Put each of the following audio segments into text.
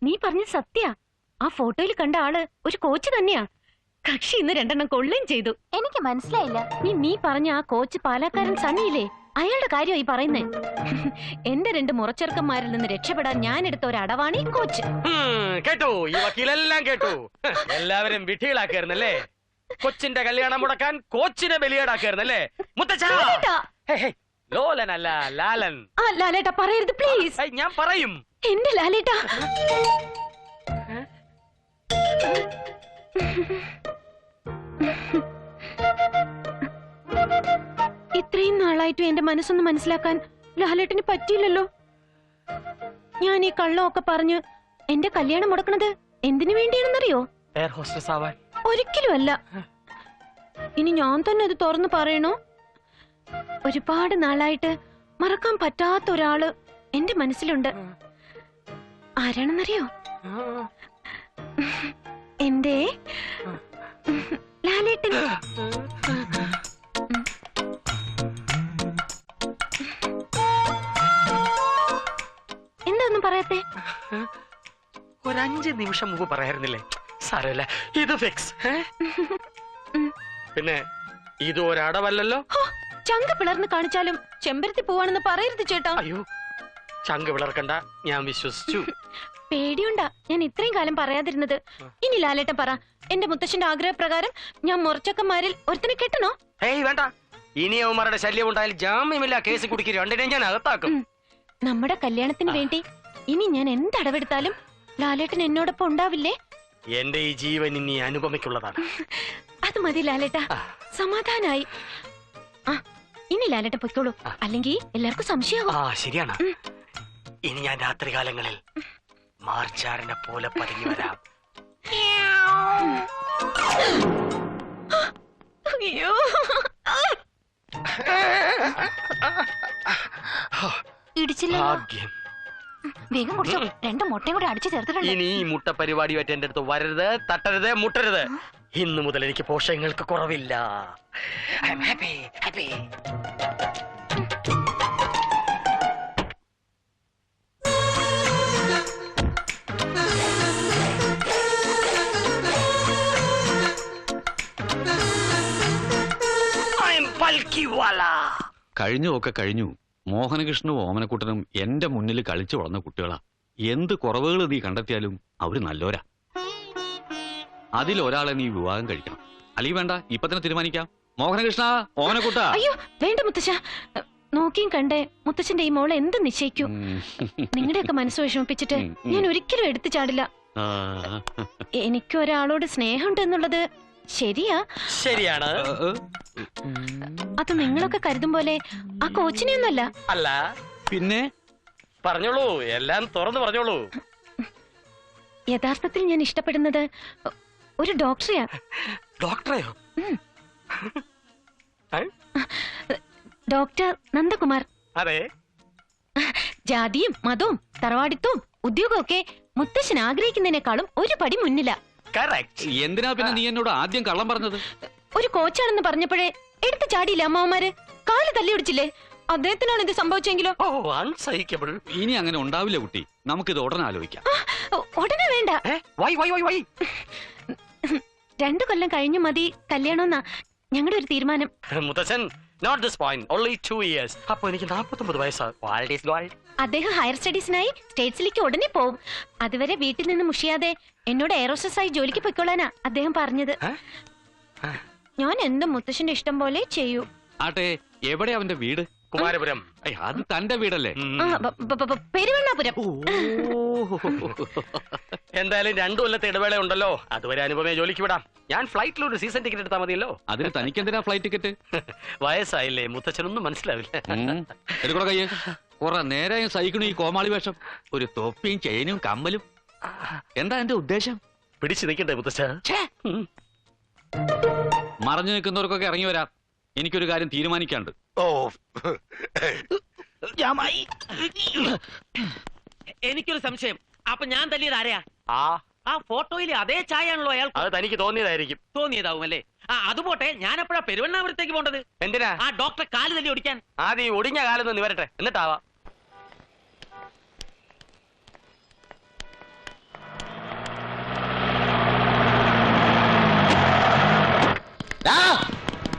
നീ പറഞ്ഞ സത്യ. ആ ഫോട്ടോയിൽ കണ്ട ആള് ഒരു കോച്ച് തന്നെയാ. കക്ഷി ഇന്ന് 2 കൊള്ളുകയും ചെയ്തു. എനിക്ക് മനസ്സിലായില്ല. നീ പറഞ്ഞ ആ കോച്ച് പാലക്കാരൻ സണ്ണിയില്ലേ, അയാളുടെ കാര്യമായി പറയുന്നേ. എന്റെ 2 മുറച്ചെറുക്കന്മാരിൽ നിന്ന് രക്ഷപ്പെടാൻ ഞാൻ എടുത്ത ഒരു അടവാണ് ഈ കോച്ച്. കേട്ടു, ഈ വക്കീലെല്ലാം കേട്ടു. എല്ലാവരും വിധികളാക്കായിരുന്നല്ലേ? കൊച്ചിന്റെ കല്യാണം മുടക്കാൻ കോച്ചിനെ ബലിയേടാക്കായിരുന്നല്ലേ? ലോലനല്ല, ലാലൻ. ലാലേട്ടാ പറയരുത് പ്ലീസ്. ഞാൻ പറയും. എന്റെ ലാലേട്ടാ. ഇത്രയും നാളായിട്ടും എന്റെ മനസ്സൊന്ന് മനസ്സിലാക്കാൻ ലാലേട്ടന് പറ്റിയില്ലല്ലോ. ഞാൻ ഈ കള്ളമൊക്കെ പറഞ്ഞ് എന്റെ കല്യാണം മുടക്കണത് എന്തിനു വേണ്ടിയാണെന്നറിയോ? എയർ ഹോസ്റ്റസ് ആവാൻ. ഒരിക്കലും അല്ല. ഇനി ഞാൻ തന്നെ അത് തുറന്നു പറയണോ? ഒരുപാട് നാളായിട്ട് മറക്കാൻ പറ്റാത്ത ഒരാള് എന്റെ മനസ്സിലുണ്ട്. ആരാണെന്നറിയോ? എന്റെ ലാലേട്ടൻ. എന്താ പറയാത്തെ? ഒരു 5 നിമിഷം മുമ്പ് പറയാറുന്നില്ലേ? സാരമില്ല, ഇത് ഫിക്സ്. പിന്നെ ഇത് ഒരടവല്ലല്ലോ. ചങ്ക പിളർന്ന് കാണിച്ചാലും ചെമ്പരത്തി പോവാണെന്ന് പറയരുത് ചേട്ടാ. അയ്യോ, ചങ്ക പിളർക്കണ്ട, ഞാൻ വിശ്വസിച്ചു. പേടിയുണ്ടാ ഞാൻ ഇത്രയും കാലം പറയാതിരുന്നത്. ഇനി ലാലേട്ടൻ പറ, എന്റെ മുത്തശ്ശന്റെ ആഗ്രഹപ്രകാരം ഞാൻ മുറച്ചക്കന്മാരിൽ ഒരുത്തിനെ കെട്ടണോ? ഏയ് വേണ്ട. ഇനി അവന്മാരുടെ ശല്യം ഉണ്ടായാൽ ജാമ്യമില്ല കേസ് കുടുക്കി 2 ഞാൻ അകത്താക്കും. നമ്മുടെ കല്യാണത്തിന് വേണ്ടി ഇനി ഞാൻ എന്തടവെടുത്താലും ലാലേട്ടൻ എന്നോടൊപ്പം ഉണ്ടാവില്ലേ? എന്റെ ഈ ജീവൻ ഇനി അനുപമയ്ക്കുള്ളതാണ്. അത് മതി ലാലേട്ട, സമാധാനായി. ഇനി ലാലേട്ടൻ പൊയ്ക്കോളൂ, അല്ലെങ്കിൽ എല്ലാവർക്കും സംശയമാവും. ശരിയാണ്. ഇനി ഞാൻ രാത്രികാലങ്ങളിൽ മാർച്ചാറിനെ പോലെ പതുങ്ങി വരാം. അയ്യോ, ഇടിച്ചില്ല. ഭാഗ്യം. വേഗം കുടിച്ചോ, 2 മുട്ടയും കൂടെ അടിച്ചു ചേർത്തിട്ടുണ്ട്. ഇനി ഈ മുട്ട പരിപാടിയായിട്ട് എന്റെ അടുത്ത് വരരുത്, തട്ടരുത്, മുട്ടരുത്. ഇന്നു മുതൽ എനിക്ക് പോഷകങ്ങൾക്ക് കുറവില്ല. കഴിഞ്ഞൊക്കെ കഴിഞ്ഞു. മോഹനകൃഷ്ണനും ഓമനക്കുട്ടനും എന്റെ മുന്നിൽ കളിച്ചു വളർന്ന കുട്ടികളാ. എന്ത് കുറവുകൾ നീ കണ്ടെത്തിയാലും അവര് നല്ലോരാ. അതിലൊരാളെ നീ വിവാഹം കഴിക്കണം. അല്ലെങ്കിൽ വേണ്ട, ഇപ്പൊ തന്നെ തീരുമാനിക്കാം. മോഹനകൃഷ്ണ, ഓമനക്കുട്ട. അയ്യോ വേണ്ട മുത്തശ്ശ, നോക്കിയും കണ്ടേ മുത്തച്ഛന്റെ ഈ മോളെ എന്ത് നിശ്ചയിക്കൂ. നിങ്ങളുടെയൊക്കെ മനസ്സ് വിഷമിപ്പിച്ചിട്ട് ഞാൻ ഒരിക്കലും എടുത്തു ചാടില്ല. എനിക്ക് ഒരാളോട് സ്നേഹമുണ്ട് എന്നുള്ളത് ശരിയാ. ശരിയാണ്. അത് നിങ്ങളൊക്കെ കരുതും പോലെ ആ കോച്ചിനെയൊന്നല്ല. അല്ല പിന്നെ? പറഞ്ഞോളൂ, എല്ലാം തുറന്നു പറഞ്ഞോളൂ. യഥാർത്ഥത്തിൽ ഞാൻ ഇഷ്ടപ്പെടുന്നത് ഒരു ഡോക്ടറെയാ. ഡോക്ടറെയോ? ഡോക്ടർ നന്ദകുമാർ. അതെ. ജാതിയും മതവും തറവാടിത്തവും ഉദ്യോഗവും ഒക്കെ മുത്തശ്ശൻ ആഗ്രഹിക്കുന്നതിനേക്കാളും ഒരു പടി മുന്നിലാ. എന്തിനാ പിന്നെ നീ എന്നോട് ആദ്യം കള്ളം പറഞ്ഞത്? ഒരു കോച്ചാണെന്ന് പറഞ്ഞപ്പോഴേ എടുത്തു ചാടിയില്ല അമ്മാവന്മാര്, കാല് തല്ലിയൊടിച്ചില്ലേ? അദ്ദേഹത്തിനാണ് ഇത് സംഭവിച്ചെങ്കിലോ? ഇനി അങ്ങനെ ഉണ്ടാവില്ല കുട്ടി, നമുക്കിത് ഉടനെ ആലോചിക്കാം. ഉടനെ വേണ്ട, 2 കൊല്ലം കഴിഞ്ഞു മതി കല്യാണമെന്നാ ഞങ്ങളുടെ ഒരു തീരുമാനം. മുത്തച്ഛൻ, not this point, only 2 years. അപ്പോൾ എനിക്ക് 49 വയസ്സാണ്. അദ്ദേഹം ഹയർ സ്റ്റഡീസിനായി സ്റ്റേറ്റ്സിലേക്ക് ഉടനെ പോവും. അതുവരെ വീട്ടിൽ നിന്ന് മുഷിയാതെ എന്നോട് എയറോസ്റ്റസായി ജോലിക്ക് പൊയ്ക്കൊള്ളാനാ അദ്ദേഹം പറഞ്ഞത്. ഞാൻ എന്തും മുത്തശ്ശന്റെ ഇഷ്ടം പോലെ ചെയ്യൂ. ആട്ടെ, എവിടെ അവന്റെ വീട്? കുമാരപുരം. അത് തന്റെ വീടല്ലേ? പെരുവണ്ണാപുരം. എന്തായാലും 2 കൊല്ലത്തെ ഇടവേള ഉണ്ടല്ലോ, അതുവരെ അനുപമയെ ജോലിക്ക് വിടാം. ഞാൻ ഫ്ലൈറ്റിൽ ഒരു സീസൺ ടിക്കറ്റ് എടുത്താൽ മതിയല്ലോ. അതിന് തനിക്ക് എന്തിനാ ഫ്ലൈറ്റ് ടിക്കറ്റ്? വയസ്സായില്ലേ, മുത്തച്ഛനൊന്നും മനസ്സിലാവില്ല. എടുക്കണോ കയ്യേ? കുറെ നേരം സഹിക്കണു ഈ കോമാളി വേഷം. ഒരു തൊപ്പിയും ചെയിനും കമ്മലും. എന്താ എന്റെ ഉദ്ദേശം? പിടിച്ചു നിൽക്കണ്ടേ മുത്തച്ഛ? മറഞ്ഞു നിൽക്കുന്നവർക്കൊക്കെ ഇറങ്ങി വരാം. എനിക്കൊരു കാര്യം തീരുമാനിക്കാണ്ട്. എനിക്കൊരു സംശയം. അപ്പൊ ഞാൻ തല്ലിയത് ആരെയാ? ആ ഫോട്ടോയിൽ അതേ ചായയാണല്ലോ അയാൾ. അത് തനിക്ക് തോന്നിയതായിരിക്കും. തോന്നിയതാവും അല്ലേ? അതുപോട്ടെ, ഞാൻ എപ്പോഴാ പെരുവണ്ണാപുരത്തേക്ക് പോണ്ടത്? എന്തിനാ? ആ ഡോക്ടറെ കാല് തല്ലി ഓടിക്കാൻ. ആദ്യം ഒടിഞ്ഞ കാലൊന്ന് നിവരട്ടെ, എന്നിട്ടാവാ.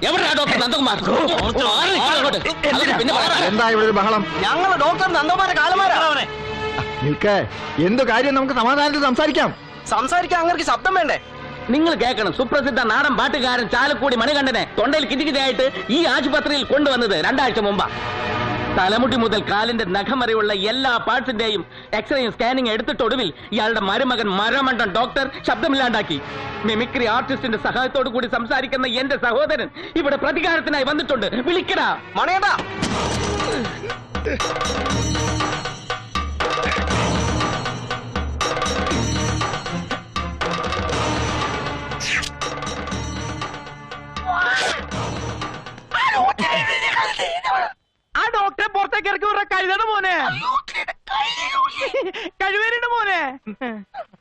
എവിടെയാ ഡോക്ടർ നന്ദകുമാർ? എന്താ ഇവിടെ ഒരു ബഹളം? ഞങ്ങള് ഡോക്ടർ നന്ദകുമാരെ കാലമാരാണ്. നിൽക്ക്, എന്ത് കാര്യം നമുക്ക് സമാധാനത്തിൽ സംസാരിക്കാം. സംസാരിക്കാൻ അങ്ങനെ ശബ്ദം വേണ്ടേ? നിങ്ങൾ കേൾക്കണം, സുപ്രസിദ്ധ നാടൻ പാട്ടുകാരൻ ചാലക്കുടി മണികണ്ഠനെ തൊണ്ടയിൽ കിറ്റിക്കിറ്റായിട്ട് ഈ ആശുപത്രിയിൽ കൊണ്ടുവന്നത് 2 ആഴ്ച മുമ്പാ. തലമുടി മുതൽ കാലിന്റെ നഖം വരെയുള്ള എല്ലാ പാർട്സിന്റെയും എക്സ്റേയും സ്കാനിങ് എടുത്തിട്ടൊടുവിൽ ഇയാളുടെ മരുമകൻ മരമണ്ടൻ ഡോക്ടർ ശബ്ദമില്ലാണ്ടാക്കി. മിമിക്രി ആർട്ടിസ്റ്റിന്റെ സഹായത്തോടു കൂടി സംസാരിക്കുന്ന എന്റെ സഹോദരൻ ഇവിടെ പ്രതികാരത്തിനായി വന്നിട്ടുണ്ട്. വിളിക്കടാ മണേടാ. ആ ഡോക്ടറെ പുറത്തേക്ക് ഇറക്കി വിട. കഴുതണ മോനെ, കഴിവേറിന്റെ മോനെ.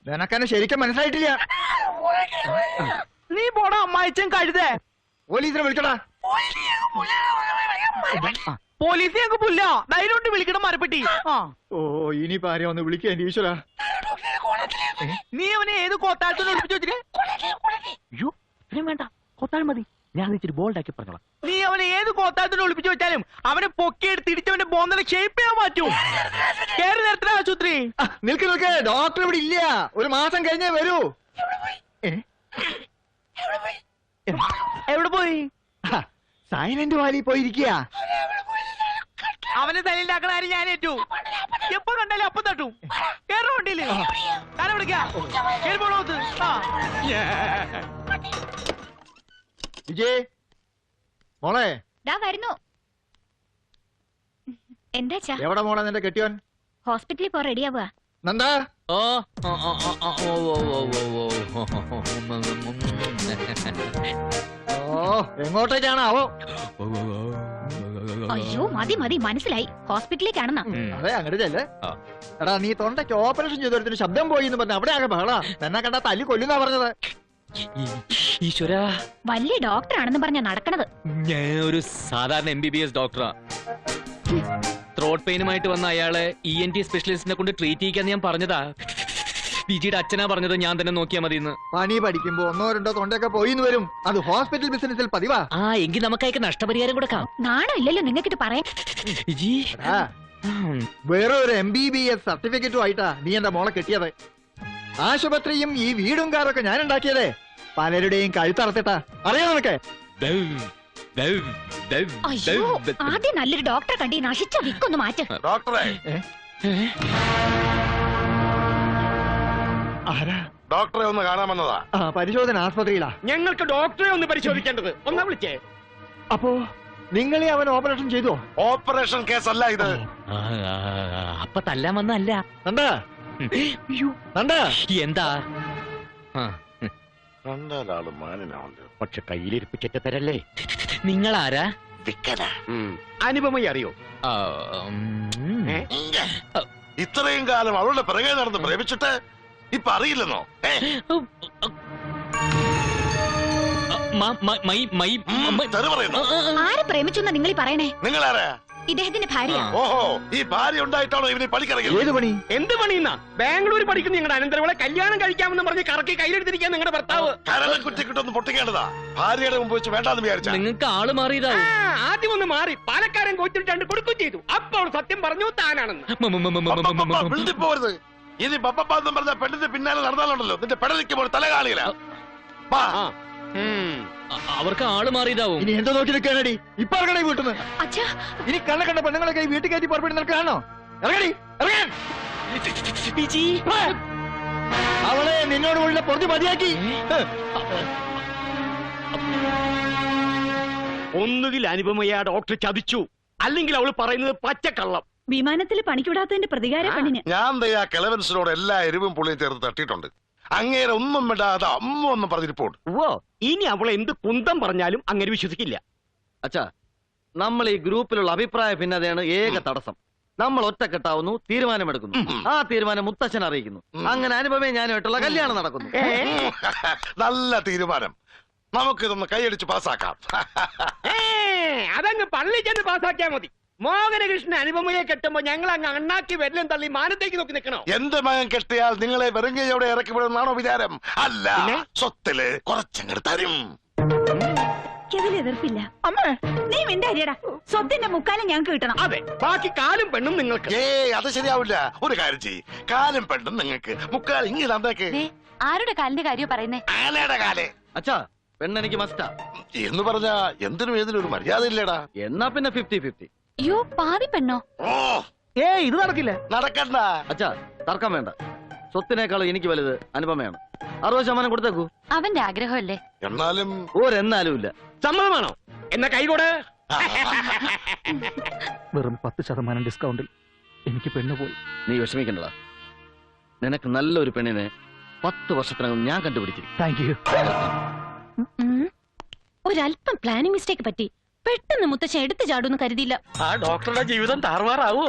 നിനക്കെന്നെ ശരിക്കും മനസ്സിലായിട്ടില്ല. നീ പോടാ അമ്മായിച്ചൻ കഴുതേ. പോലീസിനെ വിളിക്കടാ. പോലീസ് ഞങ്ങൾക്ക് പുല്ല. ധൈര്യം കൊണ്ട് വിളിക്കണം മരപ്പെട്ടി. ഓ, ഇനിയിപ്പോ ആരെയും ഒന്ന് വിളിക്കുക എന്റെ ഈശ്വരാ. നീ അവനെ ഏത് കോത്താഴത്തിന് ഒളിപ്പിച്ചു വെച്ചിട്ട്? അയ്യോ വേണ്ട, കോത്താഴം മതി. ഞാൻ ഇച്ചിരി ബോൾഡാക്കി പറഞ്ഞോളാം. നീ അവനെ ഏത് കോത്താഴത്തിന് ഒളിപ്പിച്ചു വെച്ചാലും അവനെ പൊക്കിയെടുത്ത് ഇടിച്ചവന്റെ ബോധന ഷേപ്പ് ചെയ്യാൻ പറ്റും. കേറി നേരത്തെ ആശുപത്രി. നിൽക്ക് നിൽക്ക്, ഡോക്ടർ ഇവിടെ ഇല്ല. 1 മാസം കഴിഞ്ഞേ വരൂ. എവിടെ പോയി? സൈലന്റ് വാലി പോയിരിക്കുക. അവനെ തലയിലാക്കണ കാര്യം ഞാൻ ഏറ്റു. എപ്പോ കണ്ടാലും അപ്പം തട്ടും. കേറ വണ്ടിയില് കാലം വിളിക്കാം. വിജയ് മോളെ, വരുന്നു. എന്താ എവിടെ മോളെ നിന്റെ കെട്ടിയോൻ? ഹോസ്പിറ്റലിൽ പോ, റെഡിയാവുക. നന്ദാ, ഓ എങ്ങോട്ടേക്കാണാവോ? അയ്യോ മതി മതി, മനസ്സിലായി, ഹോസ്പിറ്റലിലേക്കാണെന്നാ. അതെ, അങ്ങോട്ട് ചെല്ലേ. എടാ, നീ തൊണ്ടയ്ക്ക് ഓപ്പറേഷൻ ചെയ്തൊരു ശബ്ദം പോയി എന്ന് പറഞ്ഞ അവിടെ ആകെ ബഹള. എന്നെ കണ്ടാ തല്ലി കൊല്ലുന്നാ പറഞ്ഞത്. ഈശ്വര, വലിയ ഡോക്ടറാണെന്ന് പറഞ്ഞാ നടക്കണത്. ഞാൻ ഒരു സാധാരണ MBBS ഡോക്ടറാ. ത്രോട്ട് പെയിനുമായിട്ട് വന്ന അയാളെ ENT സ്പെഷ്യലിസ്റ്റിനെ കൊണ്ട് ട്രീറ്റ് ചെയ്യിക്കാന്ന് ഞാൻ പറഞ്ഞതാ. വിജിയുടെ അച്ഛനാ പറഞ്ഞത് ഞാൻ തന്നെ നോക്കിയാ മതിന്ന്. പനി പഠിക്കുമ്പോ 1 2 തൊണ്ടയൊക്കെ പോയിന്ന് വരും. അത് ഹോസ്പിറ്റൽ ബിസിനസിൽ പതിവാ. എങ്കിൽ നമുക്കയക്ക് നഷ്ടപരിഹാരം കൊടുക്കാം. നാണോ ഇല്ലല്ലോ നിങ്ങൾക്കിട്ട് പറയാൻ. വിജി, വേറെ ഒരു MBBS സർട്ടിഫിക്കറ്റും ആയിട്ടാ നീ എന്റെ മോളെ കെട്ടിയത്. ആശുപത്രിയും ഈ വീടും കാറൊക്കെ ഞാൻ ഉണ്ടാക്കിയതേ. പലരുടെയും കഴുത്തറത്തിട്ടാ. അറിയാം നിനക്ക്? അയ്യോ, ആദ്യം നല്ലൊരു ഡോക്ടറെ കണ്ടി നശിച്ച വിക്കൊന്ന് മാറ്റ്. ഡോക്ടറെ, ആരാ? ഡോക്ടറെ ഒന്ന് കാണാമെന്നതാ. പരിശോധന ആസ്പത്രിയിലാ. ഞങ്ങൾക്ക് ഡോക്ടറെ ഒന്ന് പരിശോധിക്കേണ്ടത്. ഒന്നാ വിളിച്ചേ. അപ്പോ നിങ്ങളെ അവൻ ഓപ്പറേഷൻ ചെയ്തോ? ഓപ്പറേഷൻ കേസല്ല ഇത്. അപ്പൊ തല്ലാൻ വന്നല്ല. നന്ദാ, നന്ദാ, എന്താ? രണ്ടാലാള് മാനിനുണ്ട്. പക്ഷെ കയ്യിലിരിപ്പിച്ചിട്ട് തരല്ലേ. നിങ്ങളാരാ? അനുപമയെ അറിയോ? ഇത്രയും കാലം അവളുടെ പിറകെ നടന്ന് പ്രേമിച്ചിട്ട് ഇപ്പൊ അറിയില്ലെന്നോ? തെറി പറയുന്നു. ആരെ പ്രേമിച്ചു നിങ്ങൾ ഈ പറയണേ? നിങ്ങളാരാ? ഇദ്ദേഹത്തിന്റെ ഭാര്യ. ഓഹോ, ഈ ഭാര്യ ഉണ്ടായിട്ടാണോ ഇവന് പണിക്കിറങ്ങിയത്? ഏത് പണി? എന്ത് പണിയുന്ന? ബാംഗ്ലൂർ പഠിക്കുന്ന നിങ്ങളുടെ അനന്തരവളെ കല്യാണം കഴിക്കാമെന്ന് പറഞ്ഞ് കറക്കി കയ്യിലെടുത്തിരിക്കാൻ നിങ്ങളുടെ ഭർത്താവ്. കരളെ കുറ്റിക്കിട്ടൊന്ന് പൊട്ടിക്കേണ്ടതാ. ഭാര്യയുടെ മുമ്പ് വെച്ച് വേണ്ടാന്ന് വിചാരിച്ച. നിങ്ങൾക്ക് ആള് മാറിയതാവും. ആദ്യം ഒന്ന് മാറി പാലക്കാരൻ കോച്ചിട്ട് കൊടുക്കുകയും ചെയ്തു. അപ്പോൾ സത്യം പറഞ്ഞു താനാണെന്ന്. പോരുത്. ഇനി പപ്പാന്ന് പറഞ്ഞ പെണ്ണിന്റെ പിന്നാലെ നടന്നാലുണ്ടല്ലോ നിന്റെ പെടലിക്കുമ്പോൾ തല കാണില്ല. അവർക്ക് ആള് മാറിയതാവും. ഇനി എന്തോ നോക്കി നിൽക്കാനടി? ഇപ്പൊ ഇറങ്ങണേ വീട്ടിന്ന്. അച്ഛാ, ഇനി കണ്ണ കണ്ട പെണ്ണുങ്ങളെ കൈ വീട്ടിൽ കയറ്റി പുറപ്പെട്ട് നിൽക്കാണോ? ഇറങ്ങടി, ഇറങ്ങാൻ. അവളെ നിന്നോട് ഉള്ള പൊറുതി മതിയാക്കി. ഒന്നുകിൽ അനുപമയെ ഡോക്ടർ ചതിച്ചു, അല്ലെങ്കിൽ അവള് പറയുന്നത് പച്ചക്കള്ളം. വിമാനത്തിൽ പണിക്ക് വിടാത്തതിന്റെ പ്രതികാര പെണ്ണിന് ഞാൻ ദയാ കിളവൻസിനോട് എല്ലാ എരിവും പുളിയും ചേർത്ത് തട്ടിയിട്ടുണ്ട്. അങ്ങേരെ ഒന്നും വിടാതെ അമ്മ ഒന്നും പറഞ്ഞിരിപ്പോണ്ട്. ഓ, ഇനി അവളെ എന്ത് കുന്തം പറഞ്ഞാലും അങ്ങനെ വിശ്വസിക്കില്ല. അച്ഛാ, നമ്മൾ ഈ ഗ്രൂപ്പിലുള്ള അഭിപ്രായ ഭിന്നതയാണ് ഏക തടസ്സം. നമ്മൾ ഒറ്റക്കെട്ടാവുന്നു, തീരുമാനമെടുക്കുന്നു. ആ തീരുമാനം മുത്തച്ഛൻ അറിയിക്കുന്നു. അങ്ങനെ അനുപമേ ഞാനുമായിട്ടുള്ള കല്യാണം നടക്കുന്നു. നല്ല തീരുമാനം. നമുക്കിതൊന്ന് കൈയടിച്ച് പാസ്സാക്കാം. അതങ്ങ് പള്ളി ചെന്ന് പാസ്സാക്കിയാ മതി. മോഹനകൃഷ്ണൻ അനുപമയെ കെട്ടുമ്പോ ഞങ്ങൾ അങ്ങ് അണ്ണാക്കി വെല്ലം തള്ളി മാനത്തേക്ക് നോക്കി നിൽക്കണോ? എന്റെ മകൻ കെട്ടിയാൽ നിങ്ങളെ വെറുങ്കയോടെ ഇറക്കി വിടുന്നാണോ വിചാരം? അല്ല, സ്വത്തില് കുറച്ചങ്ങട് തരും. എനിക്കതിൽ എതിർപ്പില്ല. അമ്മേ നീ മിണ്ടാരിയടാ. സ്വത്തിന്റെ മുക്കാലും ഞങ്ങൾക്ക് കിട്ടണം. അതെ, ബാക്കി കാലും പെണ്ണും നിങ്ങൾക്ക്. അത് ശരിയാവില്ല. ഒരു കാര്യം ചെയ്യ്, കാലും പെണ്ണും നിങ്ങൾക്ക്, മുക്കാൽ ഇങ്ങനെ തന്നേക്ക്. ആരുടെ കാലിന്റെ കാര്യം പറയുന്നേ? ആനയുടെ കാലേ. അച്ഛാ പെണ്ണെനിക്ക് മസ്റ്റാ എന്ന് പറഞ്ഞാ എന്തിനും ഏതിനും ഒരു മര്യാദ ഇല്ലേടാ. എന്നാ പിന്നെ 50-50. അയ്യോ പാതി പെണ്ണോ? ഓ ഇത് നടക്കില്ല. നടക്കണ്ട. അച്ഛാ തർക്കം വേണ്ട. സ്വത്തിനേക്കാളും എനിക്ക് വലുത് അനുപമയാണ്. 60% കൊടുത്തേക്കൂ. അവന്റെ ആഗ്രഹമല്ലേ. എന്നാലും ഒരെന്നാലും ഇല്ല. സമ്മതമാണോ? എന്ന കൈകൂടെ. വെറും 10% ഡിസ്കൗണ്ടിൽ എനിക്ക് പെണ്ണ് പോയി. നീ വിഷമിക്കണ്ടടാ. നിനക്ക് നല്ലൊരു പെണ്ണിനെ 10 വർഷത്തിനകം ഞാൻ കണ്ടുപിടിച്ചിരിക്കും. Thank you. ഒരല്പം പ്ലാനിങ് മിസ്റ്റേക്ക് പറ്റി. പെട്ടെന്ന് മുത്തച്ഛൻ എടുത്തു ചാടൂന്ന് കരുതിയില്ല. ആ ഡോക്ടറുടെ ജീവിതം താറുമാറാവോ?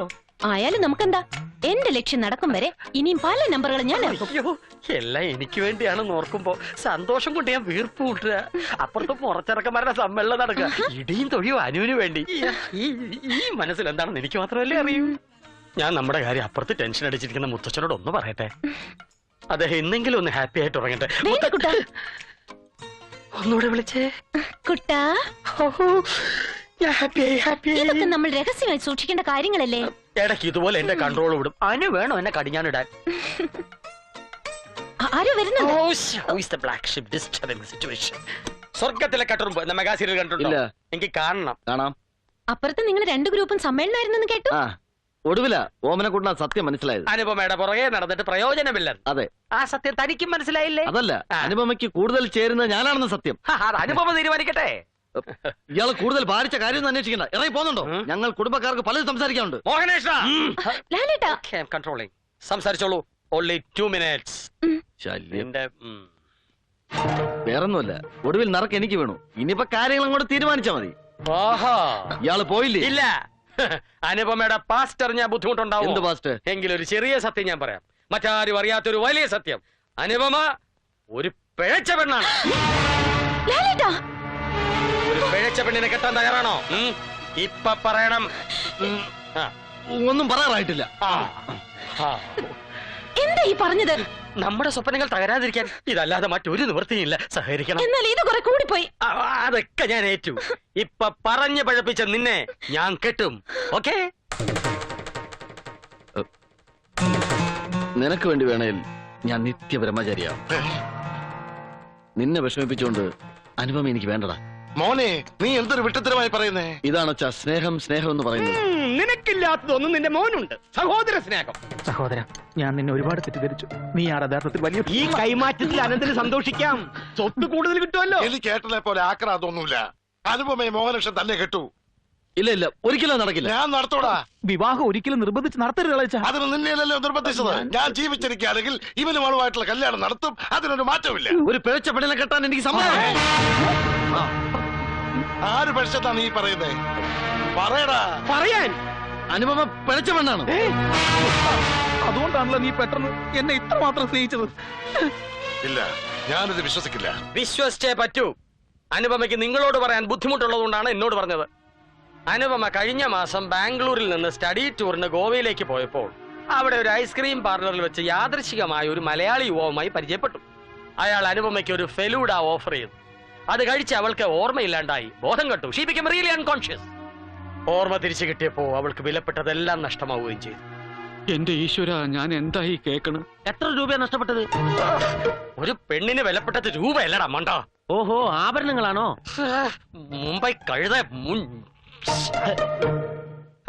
ആയാലും നമുക്കെന്താ, എന്റെ ലക്ഷ്യം നടക്കും വരെ ഇനിയും പല നമ്പറുകൾ ഞാൻ ഇറക്കും. അയ്യോ, എല്ലാം എനിക്ക് വേണ്ടിയാണെന്ന് ഓർക്കുമ്പോ സന്തോഷം കൊണ്ട് ഞാൻ വീർപ്പ് കൂട്ടുക. അപ്പുറത്ത് പുറച്ചിറക്കന്മാരുടെ സമ്മേളനം നടക്കുക. ഇടിയും തൊഴിയും അനുവിന് വേണ്ടി. ഈ മനസ്സിൽ എന്താണെന്ന് എനിക്ക് മാത്രമല്ലേ അറിയൂ. ഞാൻ നമ്മുടെ കാര്യം അപ്പുറത്ത് ടെൻഷൻ അടിച്ചിരിക്കുന്ന മുത്തച്ഛനോട് ഒന്ന് പറയട്ടെ. അദ്ദേഹം ഇന്നെങ്കിലും ഒന്ന് ഹാപ്പി ആയിട്ട് ഉറങ്ങട്ടെ. കുട്ടാ, ഒന്നുകൂടെ വിളിച്ചേ. കുട്ടാ, ഞാൻ ഹാപ്പിയായി. ഇതൊക്കെ നമ്മൾ രഹസ്യമായി സൂക്ഷിക്കേണ്ട കാര്യങ്ങളല്ലേ? ഇടയ്ക്ക് ഇതുപോലെ എന്റെ കൺട്രോൾ വിടും. അനു വേണോ എന്നെ കടിഞ്ഞാനിടാൻ? ആരോ വരുന്നുണ്ട്. സ്വർഗത്തിലെ കട്ടുറുമ്പ് എന്ന മെഗാ സീരിയൽ കണ്ടിട്ടുണ്ടോ? ഇല്ല. എനിക്ക് കാണണം. കാണാം. അപ്പുറത്ത് നിങ്ങൾ രണ്ടു ഗ്രൂപ്പും സമ്മേളനമായിരുന്നെന്ന് കേട്ടു. ആ ഒടുവില ഓമനെക്കൂട്ടാ സത്യം മനസ്സിലായത്. അനുപമയുടെ പുറകെ നടന്നിട്ട് പ്രയോജനമില്ല. അതെ. ആ സത്യം തനിക്കും മനസ്സിലായില്ലേ? അതല്ല, ആ. അനുപമയ്ക്ക് കൂടുതൽ ചേരുന്നത് ഞാനാണെന്ന് സത്യം. അത് അനുപമ തീരുമാനിക്കട്ടെ. ഇയാള് കൂടുതൽ ഭാരിച്ച കാര്യം അന്വേഷിക്കണ്ട. ഇറങ്ങി പോകുന്നുണ്ടോ? ഞങ്ങൾ കുടുംബക്കാർക്ക് പലതും സംസാരിക്കാനുണ്ട്. മോഹനേഷ് ലാലേട്ടാ, കൺട്രോളിംഗ്. സംസാരിച്ചോളൂ. Only 2 minutes. ശല്യം. എന്റെ വേറൊന്നുമല്ല, ഒടുവിൽ നറക്ക് എനിക്ക് വീണു. ഇനിയിപ്പോ കാര്യങ്ങൾ അങ്ങോട്ട് തീരുമാനിച്ചാ മതി. ആഹാ, ഇയാള് പോയില്ലേ? ഇല്ല. അനുപമയുടെ പാസ്റ്റ് അറിഞ്ഞാൽ ബുദ്ധിമുട്ടുണ്ടാവും. എന്ത് പാസ്റ്റ്? എങ്കിലൊരു ചെറിയ സത്യം ഞാൻ പറയാം. മറ്റാരും അറിയാത്തൊരു വലിയ സത്യം. അനുപമ ഒരു പിഴച്ച പെണ്ണാണ്. ലാലേട്ടാ, ഒരു പിഴച്ച പെണ്ണിനെ കെട്ടാൻ തയ്യാറാണോ? ഇപ്പൊ പറയണം. ഒന്നും പറയാറായിട്ടില്ല. എന്താ ഈ പറഞ്ഞത്? നമ്മുടെ സ്വപ്നങ്ങൾ തകരാതിരിക്കാൻ ഇതല്ലാതെ മറ്റൊരു നിവൃത്തിയില്ല. സഹകരിക്കണം. എന്നാൽ ഇത് കുറെ കൂടിപ്പോയി. അതൊക്കെ ഞാൻ ഏറ്റു. ഇപ്പൊ പറഞ്ഞു പഴപ്പിച്ച നിന്നെ ഞാൻ കെട്ടും. ഓക്കേ? നിനക്ക് വേണ്ടി വേണേൽ ഞാൻ നിത്യബ്രഹ്മചാരിയാവും. നിന്നെ വിഷമിപ്പിച്ചുകൊണ്ട് അനുപമ എനിക്ക് വേണ്ടടാ. മോനെ, നീ എന്തൊരു വിട്ടത്തരമായി പറയുന്നേ? ഇതാണ് അച്ഛാ സ്നേഹം. സ്നേഹം എന്ന് പറയുന്നത് നിനക്കില്ലാത്തതൊന്നും നിന്റെ മോനുണ്ട്. സഹോദര സ്നേഹം. സഹോദര, ഞാൻ നിന്നെ ഒരുപാട് തെറ്റിദ്ധരിച്ചു. നീ ആ യഥാർത്ഥത്തിൽ വലിയ ഈ കൈമാറ്റത്തിൽ അനന്തന് സന്തോഷിക്കാം. സ്വത്ത് കൂടുതൽ കിട്ടുമല്ലോ. എനിക്ക് ഏട്ടനെ പോലെ ആക്രാതൊന്നുമില്ല. അനുപമയെ മോഹനകൃഷ്ണൻ തന്നെ കെട്ടു. ഇല്ല ഇല്ല, ഒരിക്കലും നടക്കില്ല. ഞാൻ നടത്തോടാ. വിവാഹം ഒരിക്കലും നിർബന്ധിച്ച് നടത്തരുത്. അതിന് നിന്നെയല്ലല്ലോ നിർബന്ധിച്ചത്. ഞാൻ ജീവിച്ചിരിക്കുകയാണെങ്കിൽ ഇവനും അവളുമായിട്ടുള്ള കല്യാണം നടത്തും. അതിനൊരു മാറ്റമില്ല. ഒരു പിഴച്ച പെണ്ണിനെ കെട്ടാൻ എനിക്ക് സമ്മതം. ആര് പഠിച്ചതാണ് ഈ പറയുന്നേ? പറയടാ. പറയാൻ അനുപമ പിഴച്ച പെണ്ണാണ്. അതുകൊണ്ടാണല്ലോ നീ പെട്ടെന്ന് എന്നെ ഇത്രമാത്രം സ്നേഹിച്ചത്. ഇല്ല, ഞാനിത് വിശ്വസിക്കില്ല. വിശ്വസിച്ചേ പറ്റൂ. അനുപമയ്ക്ക് നിങ്ങളോട് പറയാൻ ബുദ്ധിമുട്ടുള്ളതുകൊണ്ടാണ് എന്നോട് പറഞ്ഞത്. അനുപമ കഴിഞ്ഞ മാസം ബാംഗ്ലൂരിൽ നിന്ന് സ്റ്റഡി ടൂറിന് ഗോവയിലേക്ക് പോയപ്പോൾ അവിടെ ഒരു ഐസ്ക്രീം പാർലറിൽ വെച്ച് യാദൃശികമായ ഒരു മലയാളി യുവാവുമായി പരിചയപ്പെട്ടു. അയാൾ അനുപമയ്ക്ക് ഒരു ഫെലൂഡ ഓഫർ ചെയ്തു. അത് കഴിച്ച് അവൾക്ക് ഓർമ്മയില്ലാണ്ടായി. ബോധം കെട്ടു. She become really unconscious. ഓർമ്മ തിരിച്ചു കിട്ടിയപ്പോ അവൾക്ക് വിലപ്പെട്ടതെല്ലാം നഷ്ടമാവുകയും ചെയ്തു. എന്റെ ഈശ്വര, ഞാൻ എന്തായി കേൾക്കണം? എത്ര രൂപയാണ് നഷ്ടപ്പെട്ടത്? ഒരു പെണ്ണിന് വിലപ്പെട്ടത് രൂപയല്ലടാ മണ്ട. ഓഹോ, ആഭരണങ്ങളാണോ? മുംബൈ കഴുത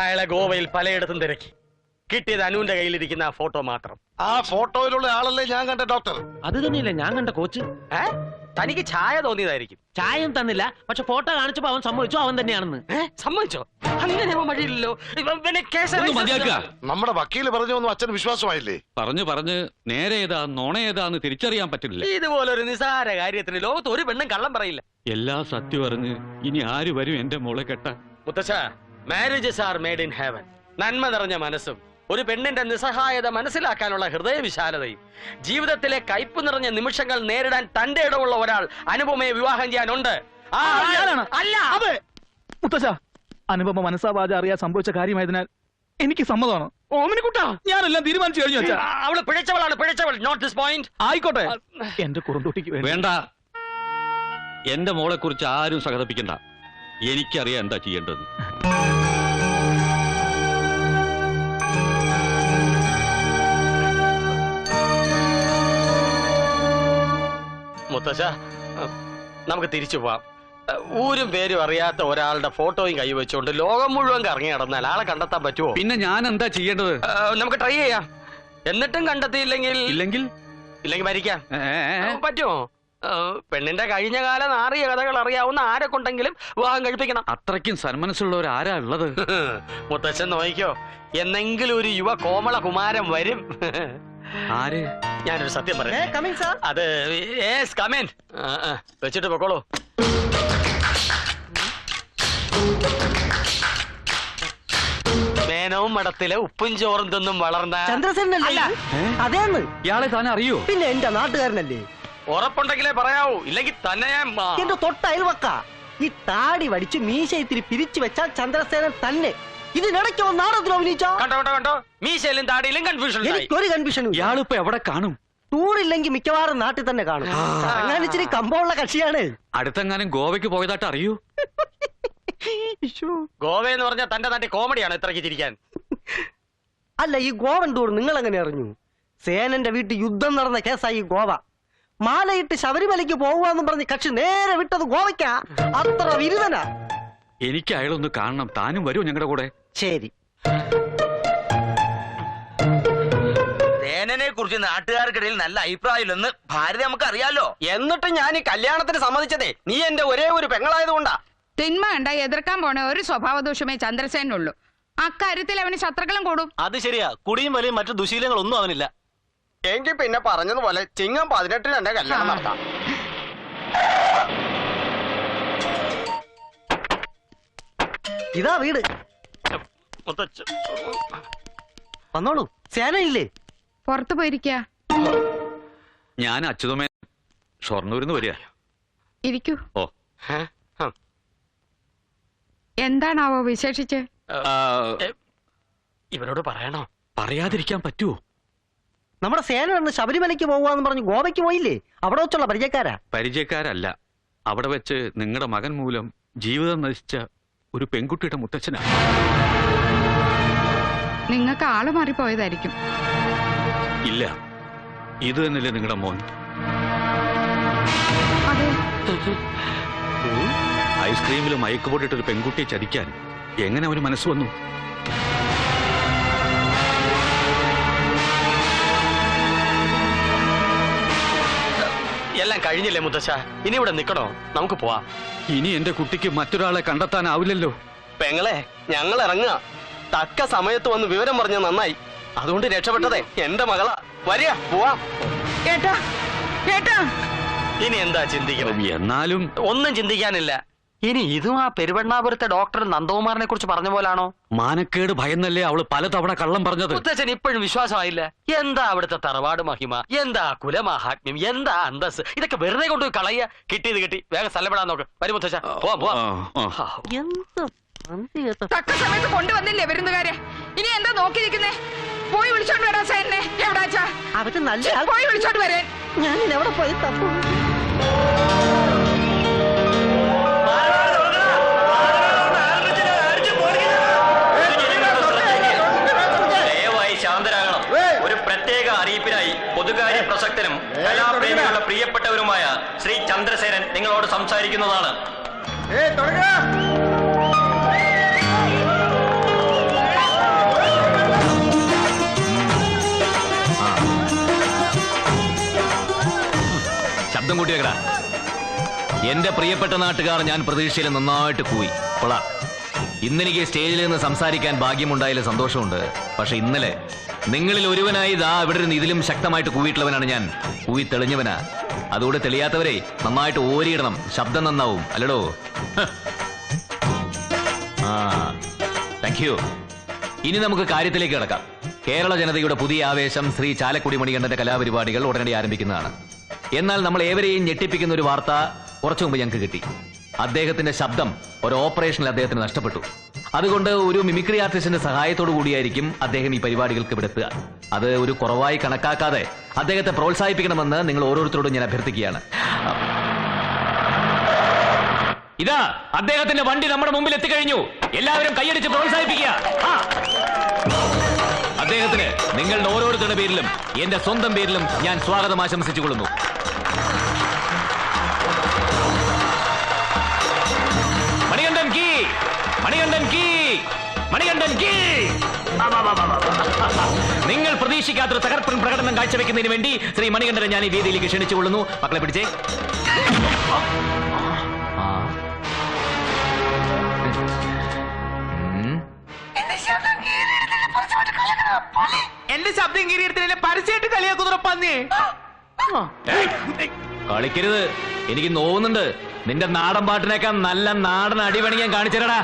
അയാളെ ഗോവയിൽ പലയിടത്തും തിരക്കി. കിട്ടിയത് അനുവിന്റെ കയ്യിലിരിക്കുന്ന ആ ഫോട്ടോ മാത്രം. ആ ഫോട്ടോയിലുള്ള ആളല്ലേ ഞാൻ കണ്ട ഡോക്ടർ? അത് തന്നെയല്ലേ ഞാൻ കണ്ട കോച്ച്. തനിക്ക് ഛായ തോന്നിയതായിരിക്കും. ചായം തന്നില്ല, പക്ഷെ ഫോട്ടോ കാണിച്ചപ്പോ അവൻ സമ്മതിച്ചു അവൻ തന്നെയാണെന്ന്. സമ്മതിച്ചോ? അങ്ങനെ വഴിയില്ലല്ലോ. നമ്മുടെ വക്കീല് പറഞ്ഞൊന്നും അച്ഛന് വിശ്വാസമായില്ലേ? പറഞ്ഞ് നേരെ ഏതാ നോണ ഏതാന്ന് തിരിച്ചറിയാൻ പറ്റുന്നില്ല. ഇതുപോലൊരു നിസാര കാര്യത്തിന് ലോകത്ത് ഒരു പെണ്ണും കള്ളം പറയില്ല. എല്ലാ സത്യം അറിഞ്ഞ് ഇനി ആര് വരും എന്റെ മോളെ കെട്ടാൻ? മുത്തച്ഛ, marriages are made in heaven. നന്മ നിറഞ്ഞ മനസ്സും ഒരു പെണ്ണിന്റെ നിസ്സഹായത മനസ്സിലാക്കാനുള്ള ഹൃദയവിശാലതയും ജീവിതത്തിലെ കയ്പ് നിറഞ്ഞ നിമിഷങ്ങൾ നേരിടാൻ തന്റെ ഇടമുള്ള ഒരാൾ അനുപമയെ വിവാഹം ചെയ്യാനുണ്ട്. അതെ മുത്തച്ഛ, അനുപമ മനസ്സാവാച അറിയാൻ സംഭവിച്ച കാര്യമായതിനാൽ എനിക്ക് സമ്മതമാണ്. ഓമനിക്കുട്ടാ, ഞാനെല്ലാം തീരുമാനിച്ചു കഴിഞ്ഞു അച്ഛാ. അവള് പിഴച്ചവളാണ്, പിഴച്ചവൾ. Note this point. ആയിക്കോട്ടെ, എന്റെ കുറുന്തോട്ടിക്ക് വേണ്ട. എന്റെ മോളെ കുറിച്ച് ആരും സഹതപിക്കണ്ട. എനിക്കറിയാം എന്താ ചെയ്യേണ്ടത്. മുത്തശ്ശ, നമുക്ക് തിരിച്ചു പോവാം. ഊരും പേരും അറിയാത്ത ഒരാളുടെ ഫോട്ടോയും കൈവച്ചുകൊണ്ട് ലോകം മുഴുവൻ കറങ്ങി നടന്നാൽ ആളെ കണ്ടെത്താൻ പറ്റുമോ? പിന്നെ ഞാൻ എന്താ ചെയ്യേണ്ടത്? നമുക്ക് ട്രൈ ചെയ്യാം. എന്നിട്ടും കണ്ടെത്തിയില്ലെങ്കിൽ ഇല്ലെങ്കിൽ മരിക്കാം. പറ്റുമോ? പെണ്ണിന്റെ കഴിഞ്ഞ കാല നാറിയ കഥകൾ അറിയാവുന്ന ആരെ കൊണ്ടെങ്കിലും വിവാഹം കഴിപ്പിക്കണം. അത്രയ്ക്കും സന്മനസ്സുള്ളവർ ആരാ ഉള്ളത്? മുത്തച്ഛൻ നോക്കിക്കോ, എന്നെങ്കിലും ഒരു യുവ കോമള കുമാരൻ വരും. ആര്? ഞാനൊരു സത്യം പറയാം. അത് വെച്ചിട്ട് പൊക്കോളൂ. മേനവും മഠത്തിലെ ഉപ്പും ചോറും തിന്നും വളർന്ന ചന്ദ്രസേനല്ലേ? അതേന്ന്. ഇയാളെ താൻ അറിയോ? പിന്നെ എന്റെ നാട്ടുകാരനല്ലേ? ഉറപ്പുണ്ടെങ്കിലേ പറയാവൂ, ഇല്ലെങ്കിൽ തന്നെ ഞാൻ എന്റെ തൊട്ട അയൽവക്ക. ഈ താടി വടിച്ച് മീശ ഇത്തിരി പിരിച്ചു വെച്ചാൽ ചന്ദ്രസേനൻ തന്നെ. ഇതിനിടയ്ക്ക് നാടകത്തിൽ അഭിനയിച്ചോ? കണ്ടോ മീശയിലും താടിയിലും കൺഫ്യൂഷൻ. എനിക്കൊരു കൺഫ്യൂഷനും. ഇയാളിപ്പോ എവിടെ കാണും? ടൂറില്ലെങ്കിൽ മിക്കവാറും നാട്ടിൽ തന്നെ കാണും. അങ്ങനെ ഇച്ചിരി കമ്പമുള്ള കക്ഷിയാണ്. അടുത്തെങ്ങാനും ഗോവയ്ക്ക് പോയതായിട്ട് അറിയൂ? ഗോവ എന്ന് പറഞ്ഞാൽ തന്റെ നാട്ടിൽ കോമഡിയാണ് ഇത്രയ്ക്ക് ചിരിക്കാൻ. അല്ല, ഈ ഗോവൻ ടൂർ നിങ്ങൾ എങ്ങനെ അറിഞ്ഞു? സേനന്റെ വീട്ടിൽ യുദ്ധം നടന്ന കേസായി ഗോവ. മാലയിട്ട് ശബരിമലയ്ക്ക് പോകുവാന്നും പറഞ്ഞ് കക്ഷി നേരെ വിട്ടത് ഗോവയ്ക്കാ. അത്ര വിരുദനാ. എനിക്ക് അയാളൊന്ന് കാണണം. താനും വരൂ ഞങ്ങളുടെ കൂടെ? ശരി. സേനനെ കുറിച്ച് നാട്ടുകാർക്കിടയിൽ നല്ല അഭിപ്രായമില്ലെന്ന് ഭാരതി നമുക്ക് അറിയാലോ. എന്നിട്ട് ഞാൻ ഈ കല്യാണത്തിന് സമ്മതിച്ചതേ നീ എന്റെ ഒരേ ഒരു പെങ്ങളായതുകൊണ്ടാ. തിന്മ കണ്ട എതിർക്കാൻ പോണ ഒരു സ്വഭാവദോഷമേ ചന്ദ്രസേനുള്ളൂ. അക്കാര്യത്തിൽ അവന് ശത്രുക്കളും കൂടും. അത് ശരിയാ. കുടിയും വലിയ മറ്റു ദുശീലങ്ങളൊന്നും അവനില്ല. എങ്കിൽ പിന്നെ പറഞ്ഞതുപോലെ ചിങ്ങം 18 എന്റെ കല്യാണം നടത്താം. ഇതാ വീട്. വന്നോളൂ. സേനയില്ലേ? പുറത്തു പോയിരിക്ക. ഞാൻ അച്യുതമേ ഷൊർണൂരിന്ന് വരിക. ഇരിക്കൂ. ഓ, എന്താണാവോ വിശേഷിച്ച്? ഇവരോട് പറയണോ? പറയാതിരിക്കാൻ പറ്റുമോ? നമ്മുടെ സേന ശബരിമലയ്ക്ക് പോകുവാന്ന് പറഞ്ഞ് ഗോവയ്ക്ക് പോയില്ലേ? അവിടെ വെച്ചുള്ള പരിചയക്കാരാ? പരിചയക്കാരല്ല. അവിടെ വെച്ച് നിങ്ങളുടെ മകൻ മൂലം ജീവിതം നശിച്ച ഒരു പെൺകുട്ടിയുടെ മുത്തച്ഛനാണ്. നിങ്ങൾക്ക് ആള് മാറിപ്പോയതായിരിക്കും. ഇല്ല, ഇത് തന്നെയല്ലേ നിങ്ങളുടെ മോൻ? അതെ. ഐസ്ക്രീമിൽ മയക്കുപൊടിയിട്ടൊരു പെൺകുട്ടിയെ ചതിക്കാൻ എങ്ങനെ അവന് മനസ്സ് വന്നു? എല്ലാം കഴിഞ്ഞില്ലേ മുത്തശ്ശ? ഇനി ഇവിടെ നിക്കണോ? നമുക്ക് പോവാം. ഇനി എന്റെ കുട്ടിക്ക് മറ്റൊരാളെ കണ്ടെത്താനാവില്ലല്ലോ. പെങ്ങളെ, ഞങ്ങൾ ഇറങ്ങുക. തക്ക സമയത്ത് വന്ന് വിവരം പറഞ്ഞ നന്നായി. അതുകൊണ്ട് രക്ഷപ്പെട്ടതേ എന്റെ മകളാ. വരിക, പോവാം. ഏട്ടാ, ഏട്ടാ, ഇനി എന്താ ചിന്തിക്കണം? എന്നാലും ഒന്നും ചിന്തിക്കാനില്ല. ഇനി ഇതും ആ പെരുവണ്ണാപുരത്തെ ഡോക്ടർ നന്ദകുമാറിനെ കുറിച്ച് പറഞ്ഞ പോലാണോ? മാനക്കേട് ഭയന്നല്ലേ അവള് പലതവണ കള്ളം പറഞ്ഞത്. മുത്തച്ഛൻ ഇപ്പോഴും വിശ്വാസമായില്ല. എന്താ അവിടുത്തെ തറവാട് മഹിമ, എന്താ കുലമാഹാത്മ്യം, എന്താ അന്തസ്, ഇതൊക്കെ വെറുതെ കൊണ്ടുപോയി കളയ. കിട്ടിയത് കിട്ടി. വേഗം സ്ഥലപ്പെടാൻ നോക്ക്. വരും മുത്തച്ഛ, പോവാം. തക്ക സമയത്ത് കൊണ്ടുവന്നില്ലേ വിരുന്നുകാരെ? ഇനി എന്താ നോക്കിയിരിക്കുന്നേ? പോയി വിളിച്ചോണ്ട് വരാ സേനെ. എവിടാച്ചാ? അവര് നല്ല പോയി വിളിച്ചോണ്ട് വരാൻ. ഞാൻ എവിടെ പോയി തപ്പും? ഒരു പ്രത്യേക അറിയിപ്പിനായി പൊതുകാര്യ പ്രസക്തനും കലാപ്രേമികളുടെ പ്രിയപ്പെട്ടവരുമായ ശ്രീ ചന്ദ്രസേനൻ നിങ്ങളോട് സംസാരിക്കുന്നതാണ്. ശബ്ദം കൂട്ടിയേക്കടാ. എന്റെ പ്രിയപ്പെട്ട നാട്ടുകാർ, ഞാൻ പ്രതീക്ഷയിൽ നന്നായിട്ട് കൂയി. കൊള്ളാം. ഇന്നെനിക്ക് സ്റ്റേജിൽ നിന്ന് സംസാരിക്കാൻ ഭാഗ്യമുണ്ടായാലും സന്തോഷമുണ്ട്. പക്ഷെ ഇന്നലെ നിങ്ങളിൽ ഒരുവനായി ഇതാ ഇവിടെ നിന്ന് ഇതിലും ശക്തമായിട്ട് കൂവിയിട്ടുള്ളവനാണ് ഞാൻ. കൂവി തെളിഞ്ഞവനാ. അതുകൊണ്ട് തെളിയാത്തവരെ നന്നായിട്ട് ഓരിയിടണം. ശബ്ദം നന്നാവും, അല്ലടോ? ആ, താങ്ക് യു. ഇനി നമുക്ക് കാര്യത്തിലേക്ക് കിടക്കാം. കേരള ജനതയുടെ പുതിയ ആവേശം ശ്രീ ചാലക്കുടി മണികണ്ഠന്റെ കലാപരിപാടികൾ ഉടനടി ആരംഭിക്കുന്നതാണ്. എന്നാൽ നമ്മൾ ഏവരെയും ഞെട്ടിപ്പിക്കുന്ന ഒരു വാർത്ത കുറച്ചു മുമ്പ് ഞങ്ങൾക്ക് കിട്ടി. അദ്ദേഹത്തിന്റെ ശബ്ദം ഒരു ഓപ്പറേഷനിൽ അദ്ദേഹത്തിന് നഷ്ടപ്പെട്ടു. അതുകൊണ്ട് ഒരു മിമിക്രി ആർട്ടിസ്റ്റിന്റെ സഹായത്തോടു കൂടിയായിരിക്കും അദ്ദേഹം ഈ പരിപാടികൾക്ക് വിടുത്തുക. അത് ഒരു കുറവായി കണക്കാക്കാതെ അദ്ദേഹത്തെ പ്രോത്സാഹിപ്പിക്കണമെന്ന് നിങ്ങൾ ഓരോരുത്തരോടും ഞാൻ അഭ്യർത്ഥിക്കുകയാണ്. ഇതാ അദ്ദേഹത്തിന്റെ വണ്ടി നമ്മുടെ മുമ്പിൽ എത്തിക്കഴിഞ്ഞു. എല്ലാവരും കൈയടിച്ച് പ്രോത്സാഹിപ്പിക്കുക. അദ്ദേഹത്തിന് നിങ്ങളുടെ ഓരോരുത്തരുടെ പേരിലും എന്റെ സ്വന്തം പേരിലും ഞാൻ സ്വാഗതം ആശംസിച്ചുകൊള്ളുന്നു. മണികണ്ഠൻ കീ, മണികണ്ഠൻ കീ, മണികണ്ഠൻ കീ. നിങ്ങൾ പ്രതീക്ഷിക്കാത്തൊരു തകർപ്പൻ പ്രകടനം കാഴ്ചവെക്കുന്നതിന് വേണ്ടി ശ്രീ മണികണ്ഠനെ ഞാൻ ഈ വേദിയിലേക്ക് ക്ഷണിച്ചുകൊള്ളുന്നു. മക്കളെ പിടിച്ചേ. എന്റെ ശബ്ദം കീറിയെടുത്തില്ല, പരസ്യമായിട്ട് കളിയാക്കുന്ന പന്നി. കളിക്കരുത്, എനിക്ക് നോവുന്നുണ്ട്. നിന്റെ നാടൻ പാട്ടിനേക്കാൾ നല്ല നാടൻ അടിപണി ഞാൻ കാണിച്ചു തരടാ.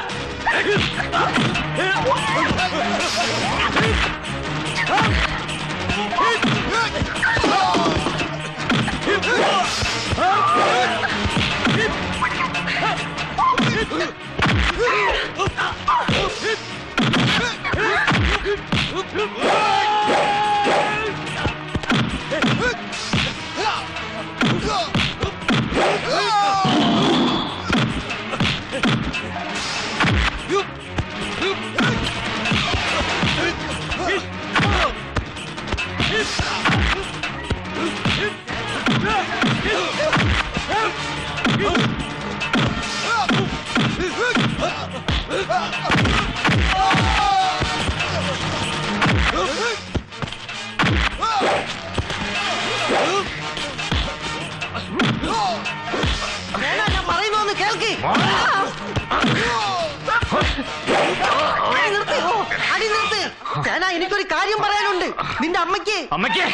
എനിക്കൊരു കാര്യം പറയാനുണ്ട്. നിന്റെ അമ്മയ്ക്ക്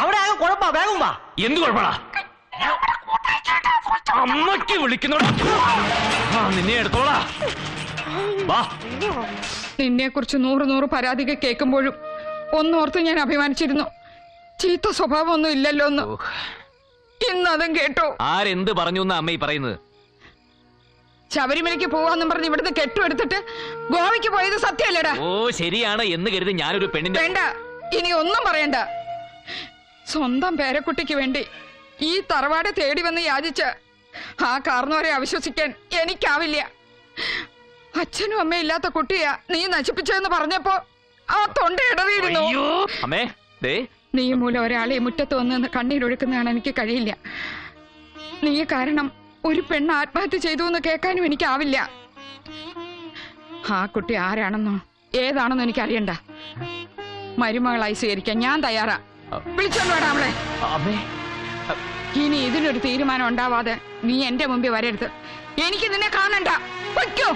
അവിടെ ആകെ കുഴപ്പാ. വേഗം വാ. എന്ത് കുഴപ്പമാ? അമ്മയ്ക്ക് വിളിക്കുന്നോടാ. നിന്നെ എടുത്തോളാ. വാ. നിന്നെ കുറിച്ച് 100 പരാതികൾ കേൾക്കുമ്പോഴും ഒന്നോർത്ത് ഞാൻ അഭിമാനിച്ചിരുന്നു. ചീത്ത സ്വഭാവമൊന്നും ഇല്ലല്ലോ എന്ന്. ഇന്നതും കേട്ടോ. ആരെന്ത് പറഞ്ഞു എന്നാ അമ്മ ഈ പറയുന്നത്? ശബരിമലയ്ക്ക് പോവാന്നും പറഞ്ഞ് ഇവിടുന്ന് കെട്ടുമെടുത്തിട്ട് ഗോവയ്ക്ക് പോയത് സത്യമല്ലടാ. ഓ ശരിയാണ് എന്ന് കരുതി ഞാനൊരു പെണ്ണിന്റെ. വേണ്ട, ഇനി ഒന്നും പറയണ്ട. സ്വന്തം പേരക്കുട്ടിക്ക് വേണ്ടി ഈ തറവാട് തേടി വന്ന് യാചിച്ച് ആ കാർന്നവരെ അവിശ്വസിക്കാൻ എനിക്കാവില്ല. അച്ഛനും അമ്മയും ഇല്ലാത്ത കുട്ടിയാ നീ നശിപ്പിച്ചതെന്ന് പറഞ്ഞപ്പോ ആ തൊണ്ട ഇടറിയിരുന്നു. അമ്മേ, നീ മൂലം ഒരാളെ മുറ്റത്ത് വന്ന് കണ്ണീരൊഴുക്കുന്നതാണ് എനിക്ക് കഴിയില്ല. നീ കാരണം ഒരു പെണ്ണ് ആത്മഹത്യ ചെയ്തു എന്ന് കേൾക്കാനും എനിക്കാവില്ല. ആ കുട്ടി ആരാണെന്നോ ഏതാണെന്നോ എനിക്കറിയണ്ട. മരുമകളായി സ്വീകരിക്കാൻ ഞാൻ തയ്യാറാ. വിളിച്ചോണ്ട് വേണം അവളെ. ഇനി ഇതിനൊരു തീരുമാനം ഉണ്ടാവാതെ നീ എന്റെ മുമ്പിൽ വരരുത്. എനിക്ക് നിന്നെ കാണണ്ട. വയ്ക്കോ.